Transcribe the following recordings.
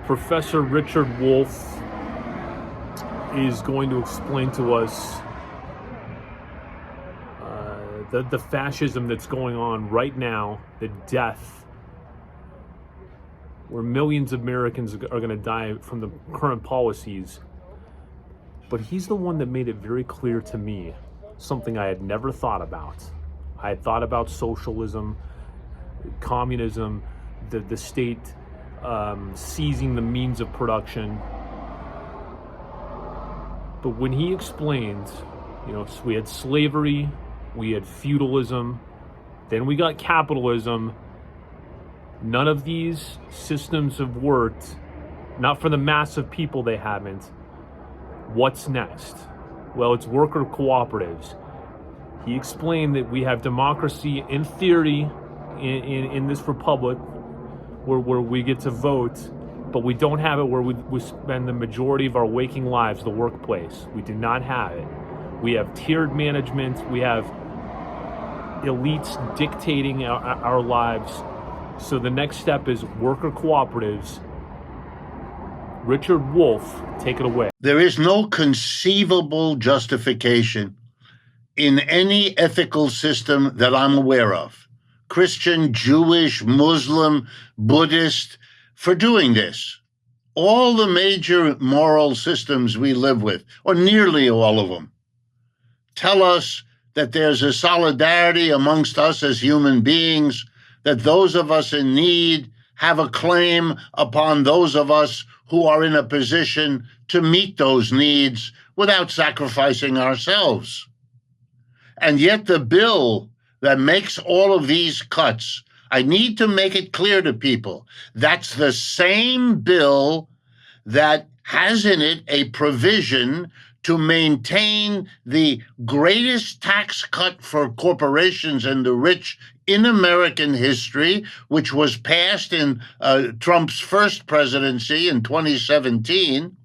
Professor Richard Wolff is going to explain to us the fascism that's going on right now, the death, where millions of Americans are going to die from the current policies. But he's the one that made it very clear to me, something I had never thought about. I had thought about socialism, communism, the state seizing the means of production. But when he explained, so we had slavery, we had feudalism, then we got capitalism. None of these systems have worked. Not for the mass of people, they haven't. What's next? Well, it's worker cooperatives. He explained that we have democracy in theory in this republic where we get to vote, but we don't have it where we spend the majority of our waking lives, the workplace. We do not have it. We have tiered management. We have elites dictating our lives. So the next step is worker cooperatives. Richard Wolff, take it away. There is no conceivable justification in any ethical system that I'm aware of, Christian, Jewish, Muslim, Buddhist, for doing this. All the major moral systems we live with, or nearly all of them, tell us that there's a solidarity amongst us as human beings, that those of us in need have a claim upon those of us who are in a position to meet those needs without sacrificing ourselves. And yet the bill that makes all of these cuts, I need to make it clear to people, that's the same bill that has in it a provision to maintain the greatest tax cut for corporations and the rich in American history, which was passed in Trump's first presidency in 2017.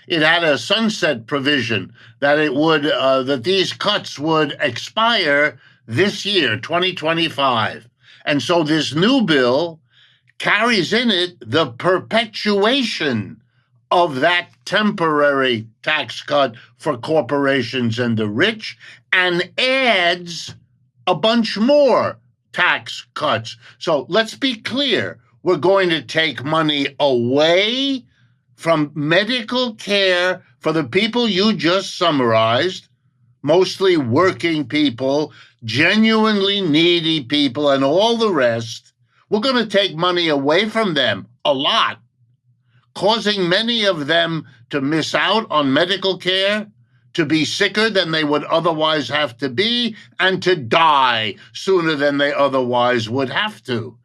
It had a sunset provision that it would that these cuts would expire this year, 2025. And so this new bill carries in it the perpetuation of that temporary tax cut for corporations and the rich, and adds a bunch more tax cuts. So let's be clear. We're going to take money away from medical care for the people you just summarized, mostly working people, genuinely needy people, and all the rest. We're going to take money away from them, a lot, causing many of them to miss out on medical care, to be sicker than they would otherwise have to be, and to die sooner than they otherwise would have to,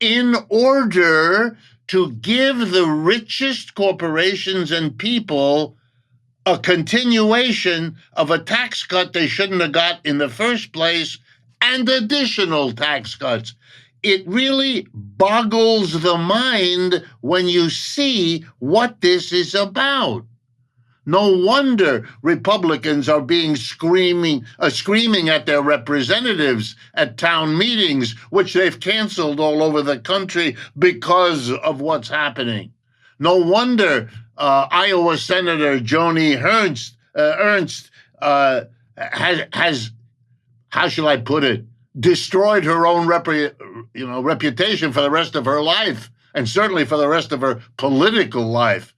in order to give the richest corporations and people a continuation of a tax cut they shouldn't have got in the first place, and additional tax cuts. It really boggles the mind when you see what this is about. No wonder Republicans are being screaming at their representatives at town meetings, which they've canceled all over the country because of what's happening. No wonder Iowa Senator Joni Ernst has, how shall I put it, destroyed her own reputation for the rest of her life, and certainly for the rest of her political life.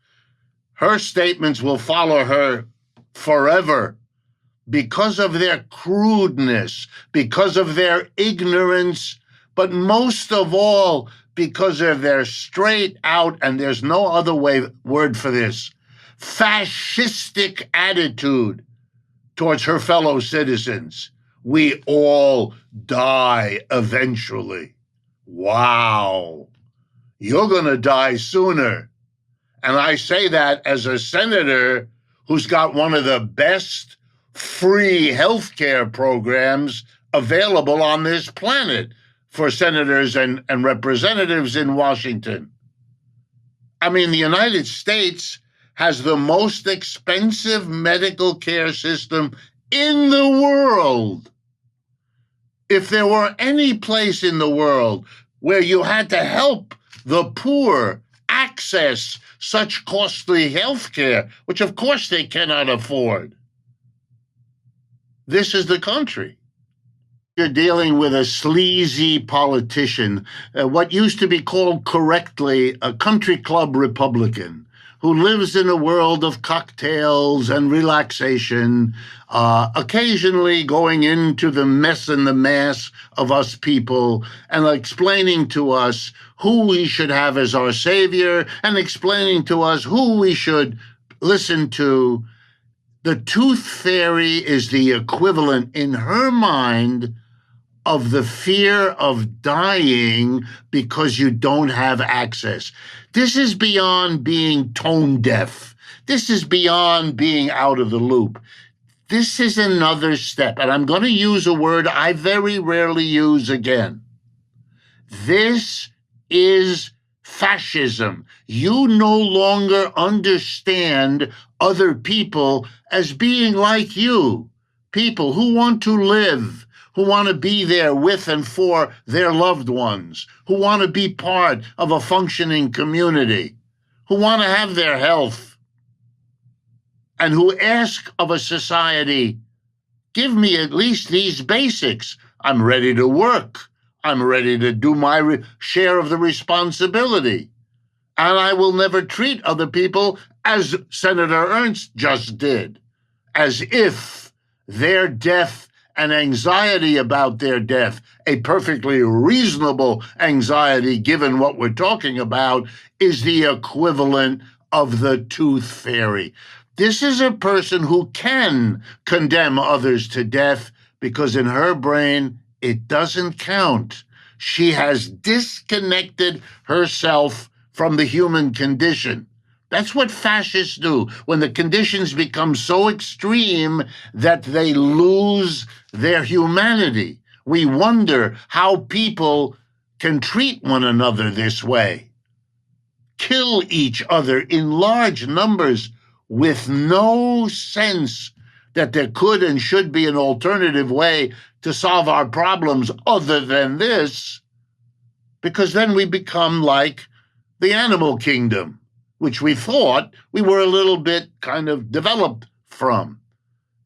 Her statements will follow her forever because of their crudeness, because of their ignorance, but most of all, because of their straight out, and there's no other word for this, fascistic attitude towards her fellow citizens. We all die eventually. Wow. You're going to die sooner. And I say that as a senator who's got one of the best free healthcare programs available on this planet for senators and representatives in Washington. I mean, the United States has the most expensive medical care system in the world. If there were any place in the world where you had to help the poor access access such costly health care, which of course they cannot afford. This is the country. You're dealing with a sleazy politician, what used to be called correctly a country club Republican, who lives in a world of cocktails and relaxation, occasionally going into the mess and the mass of us people and explaining to us who we should have as our savior and explaining to us who we should listen to. The tooth fairy is the equivalent in her mind of the fear of dying because you don't have access. This is beyond being tone deaf. This is beyond being out of the loop. This is another step, and I'm going to use a word I very rarely use again. This is fascism. You no longer understand other people as being like you, people who want to live, who want to be there with and for their loved ones, who want to be part of a functioning community, who want to have their health, and who ask of a society, give me at least these basics. I'm ready to work. I'm ready to do my share of the responsibility. And I will never treat other people as Senator Ernst just did, as if their death and anxiety about their death, a perfectly reasonable anxiety given what we're talking about, is the equivalent of the tooth fairy. This is a person who can condemn others to death because in her brain, it doesn't count. She has disconnected herself from the human condition. That's what fascists do when the conditions become so extreme that they lose their humanity. We wonder how people can treat one another this way, kill each other in large numbers with no sense that there could and should be an alternative way to solve our problems other than this, because then we become like the animal kingdom, which we thought we were a little bit kind of developed from.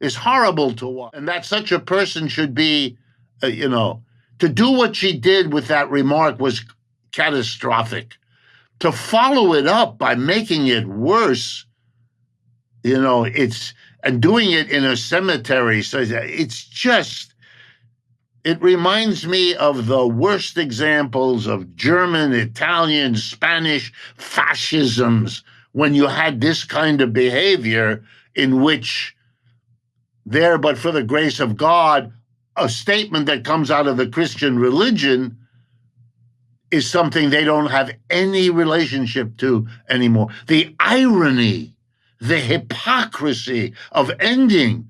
It's horrible to watch. And that such a person should be, to do what she did with that remark was catastrophic. To follow it up by making it worse, and doing it in a cemetery, so it's just, it reminds me of the worst examples of German, Italian, Spanish fascisms when you had this kind of behavior in which there, but for the grace of God, a statement that comes out of the Christian religion is something they don't have any relationship to anymore. The irony, the hypocrisy of ending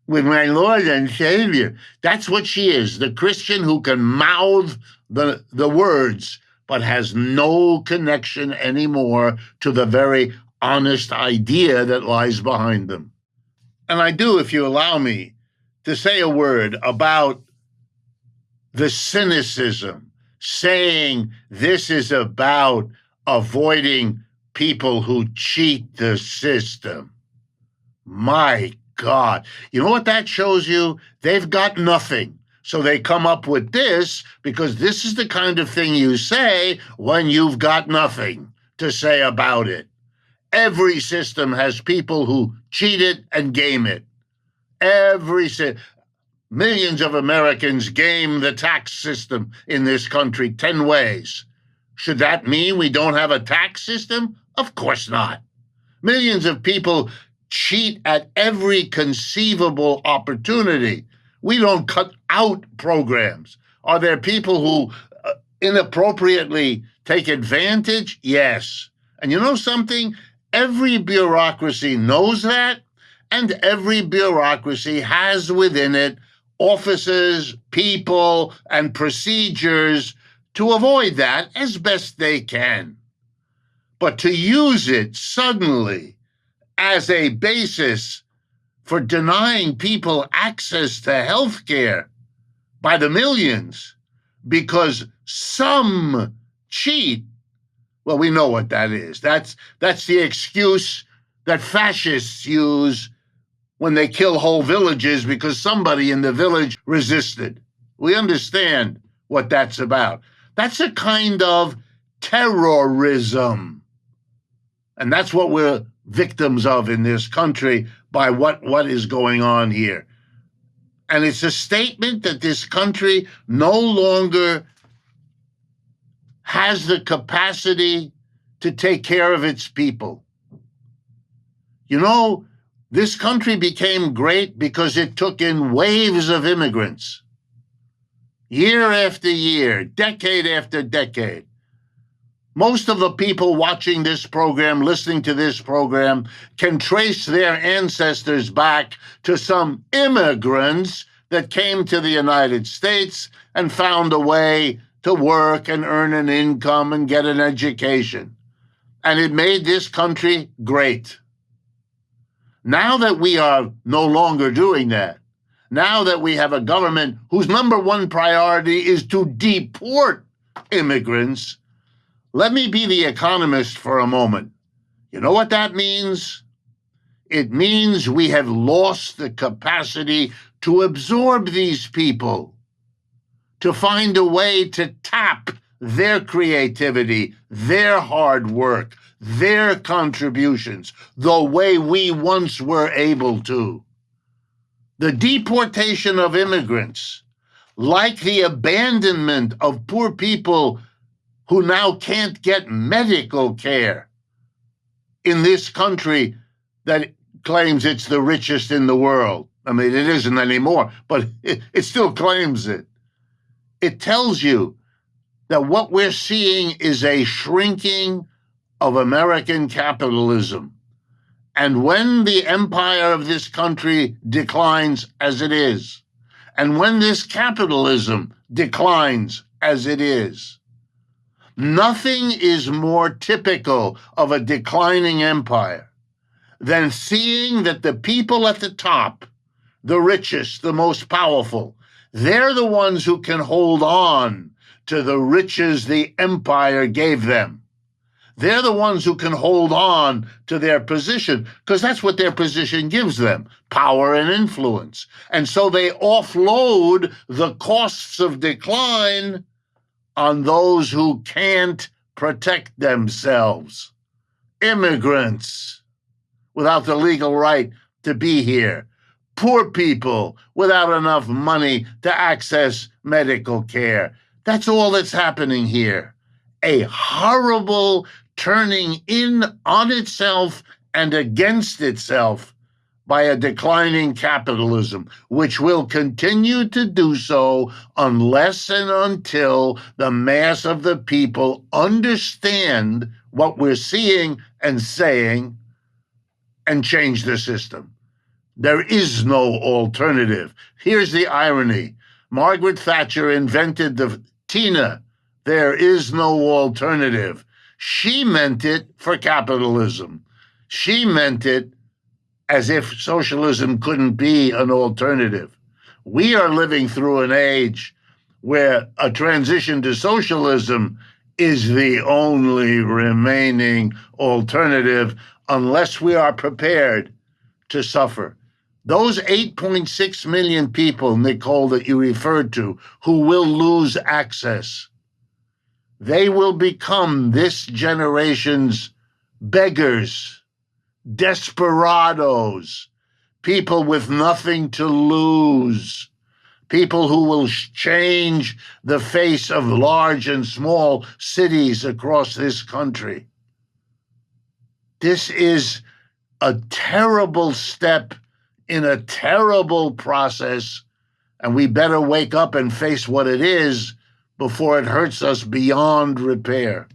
with my Lord and Savior. That's what she is, the Christian who can mouth the words, but has no connection anymore to the very honest idea that lies behind them. And I do, if you allow me, to say a word about the cynicism, saying this is about avoiding people who cheat the system. My God. You know what that shows you? They've got nothing. So they come up with this because this is the kind of thing you say when you've got nothing to say about it. Every system has people who cheat it and game it. Millions of Americans game the tax system in this country 10 ways. Should that mean we don't have a tax system? Of course not. Millions of people cheat at every conceivable opportunity. We don't cut out programs. Are there people who inappropriately take advantage? Yes. And you know something? Every bureaucracy knows that, and every bureaucracy has within it offices, people, and procedures to avoid that as best they can. But to use it suddenly as a basis for denying people access to health care by the millions because some cheat Well, we know what that is. That's the excuse that fascists use when they kill whole villages because somebody in the village resisted. We understand what that's about. That's a kind of terrorism. And that's what we're victims of in this country by what is going on here. And it's a statement that this country no longer has the capacity to take care of its people. You know, this country became great because it took in waves of immigrants, year after year, decade after decade. Most of the people watching this program, listening to this program, can trace their ancestors back to some immigrants that came to the United States and found a way to work and earn an income and get an education. And it made this country great. Now that we are no longer doing that, now that we have a government whose number one priority is to deport immigrants, let me be the economist for a moment. You know what that means? It means we have lost the capacity to absorb these people, to find a way to tap their creativity, their hard work, their contributions, the way we once were able to. The deportation of immigrants, like the abandonment of poor people who now can't get medical care in this country that claims it's the richest in the world. I mean, it isn't anymore, but it still claims it. It tells you that what we're seeing is a shrinking of American capitalism. And when the empire of this country declines as it is, and when this capitalism declines as it is, nothing is more typical of a declining empire than seeing that the people at the top, the richest, the most powerful, they're the ones who can hold on to the riches the empire gave them. They're the ones who can hold on to their position because that's what their position gives them, power and influence. And so they offload the costs of decline on those who can't protect themselves. Immigrants without the legal right to be here. Poor people without enough money to access medical care. That's all that's happening here. A horrible turning in on itself and against itself by a declining capitalism, which will continue to do so unless and until the mass of the people understand what we're seeing and saying and change the system. There is no alternative. Here's the irony. Margaret Thatcher invented the TINA. There is no alternative. She meant it for capitalism. She meant it as if socialism couldn't be an alternative. We are living through an age where a transition to socialism is the only remaining alternative unless we are prepared to suffer. Those 8.6 million people, Nicole, that you referred to, who will lose access, they will become this generation's beggars, desperados, people with nothing to lose, people who will change the face of large and small cities across this country. This is a terrible step in a terrible process, and we better wake up and face what it is before it hurts us beyond repair.